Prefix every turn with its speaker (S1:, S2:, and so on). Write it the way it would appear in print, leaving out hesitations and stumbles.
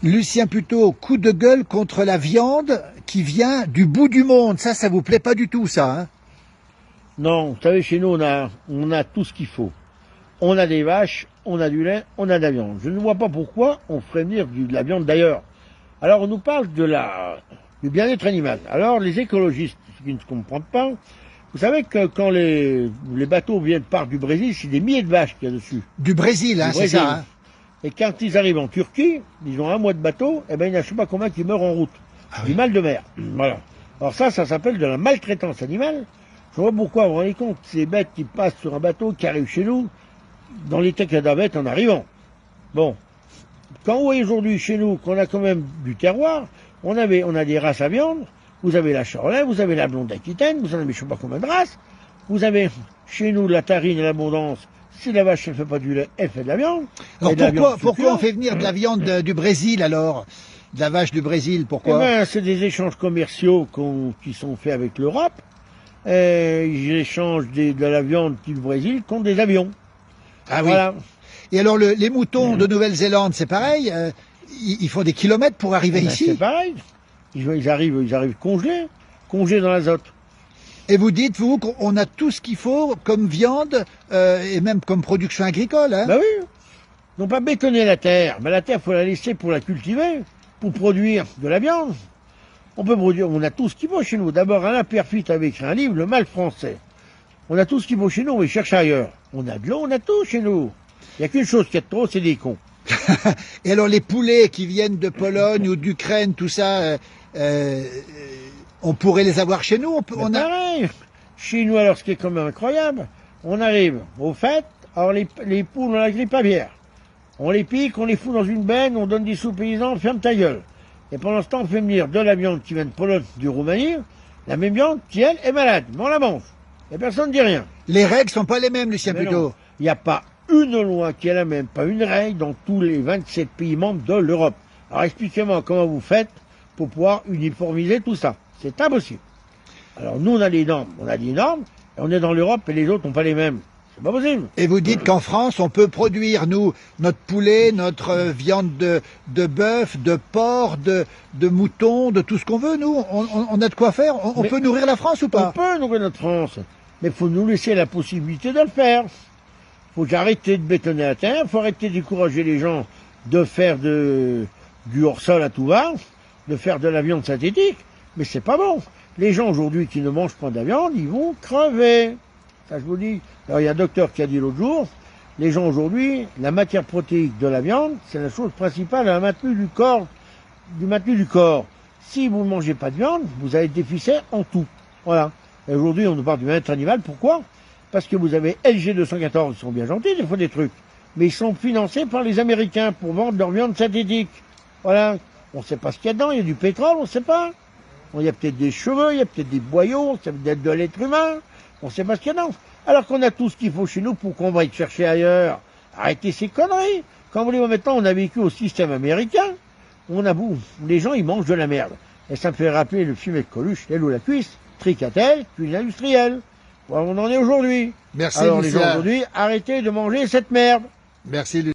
S1: Lucien Puteaux, coup de gueule contre la viande qui vient du bout du monde. Ça vous plaît pas du tout, ça, hein?
S2: Non, vous savez, chez nous, on a tout ce qu'il faut. On a des vaches, on a du lait, on a de la viande. Je ne vois pas pourquoi on ferait venir de la viande d'ailleurs. Alors, on nous parle du bien-être animal. Alors, les écologistes, ce qui ne se comprennent pas, vous savez que quand les bateaux partent du Brésil, c'est des milliers de vaches qu'il y a dessus.
S1: Du Brésil, hein, c'est ça, hein?
S2: Et quand ils arrivent en Turquie, ils ont un mois de bateau, et ben il y en a je sais pas combien qui meurent en route.
S1: Ah
S2: Du
S1: oui.
S2: mal de mer. Voilà. Alors ça s'appelle de la maltraitance animale. Je vois pourquoi, vous vous rendez compte, ces bêtes qui passent sur un bateau, qui arrivent chez nous, dans l'état qu'il y a de la bête en arrivant. Bon. Quand vous voyez aujourd'hui chez nous qu'on a quand même du terroir, on a des races à viande, vous avez la Charolais, vous avez la blonde d'Aquitaine, vous en avez je sais pas combien de races, vous avez chez nous la tarine et l'abondance. Si la vache ne fait pas du lait, elle fait de la viande.
S1: Alors pourquoi on fait venir de la viande du Brésil alors? De la vache du Brésil, pourquoi?
S2: Eh ben, c'est des échanges commerciaux qui sont faits avec l'Europe. Ils échangent de la viande du Brésil contre des avions.
S1: Ah oui.
S2: Voilà.
S1: Et alors les moutons de Nouvelle-Zélande, c'est pareil? Ils font des kilomètres pour arriver ici?
S2: C'est pareil. Ils arrivent congelés dans l'azote.
S1: Et vous dites, vous, qu'on a tout ce qu'il faut comme viande et même comme production agricole, hein?
S2: Ben oui. Ils n'ont pas bétonné la terre. Mais la terre, il faut la laisser pour la cultiver, pour produire de la viande. On a tout ce qu'il faut chez nous. D'abord, Alain Perfit avait écrit un livre, Le mal français. On a tout ce qu'il faut chez nous, on va chercher ailleurs. On a de l'eau, on a tout chez nous. Il n'y a qu'une chose qui est de trop, c'est des cons.
S1: Et alors les poulets qui viennent de Pologne ou d'Ukraine, tout ça, on pourrait les avoir chez nous?
S2: Pareil. Chez nous, alors, ce qui est quand même incroyable, on arrive aux fêtes, alors les poules ont la grippe aviaire. On les pique, on les fout dans une benne, on donne des sous paysans, ferme ta gueule. Et pendant ce temps, on fait venir de la viande qui vient de Pologne, du Roumanie, la même viande qui, elle, est malade. Mais on la mange. Et personne ne dit rien.
S1: Les règles sont pas les mêmes, Lucien Puteaux.
S2: Il n'y a pas une loi qui est la même, pas une règle dans tous les 27 pays membres de l'Europe. Alors expliquez-moi comment vous faites pour pouvoir uniformiser tout ça. C'est impossible. Alors nous, on a des normes, et on est dans l'Europe et les autres n'ont pas les mêmes. C'est pas possible.
S1: Et vous dites qu'en France, on peut produire, nous, notre poulet, notre viande de bœuf, de porc, de mouton, de tout ce qu'on veut, nous. On a de quoi faire. On peut nourrir la France ou pas?
S2: On peut nourrir notre France, mais il faut nous laisser la possibilité de le faire. Il faut arrêter de bétonner la terre, il faut arrêter de décourager les gens de faire du hors-sol à tout va, de faire de la viande synthétique, mais c'est pas bon. Les gens aujourd'hui qui ne mangent pas de la viande, ils vont crever. Ça, je vous dis. Alors, il y a un docteur qui a dit l'autre jour, les gens aujourd'hui, la matière protéique de la viande, c'est la chose principale à la maintenue du corps, du corps. Si vous ne mangez pas de viande, vous avez déficit en tout. Voilà. Et aujourd'hui, on nous parle du bien-être animal. Pourquoi? Parce que vous avez LG 214, ils sont bien gentils, des fois des trucs. Mais ils sont financés par les Américains pour vendre leur viande synthétique. Voilà. On ne sait pas ce qu'il y a dedans, il y a du pétrole, on ne sait pas. Bon, il y a peut-être des cheveux, il y a peut-être des boyaux, ça peut être de l'être humain. On ne sait pas ce qu'il y a dedans. Alors qu'on a tout ce qu'il faut chez nous, pour qu'on va être chercher ailleurs. Arrêtez ces conneries. Quand vous voulez, maintenant, on a vécu au système américain. Les gens, ils mangent de la merde. Et ça me fait rappeler le film avec Coluche, l'aile ou la cuisse, tricatel, cuisine industrielle. Voilà, on en est aujourd'hui.
S1: Merci,
S2: alors
S1: Lucien.
S2: Les gens aujourd'hui, arrêtez de manger cette merde.
S1: Merci, Lucien.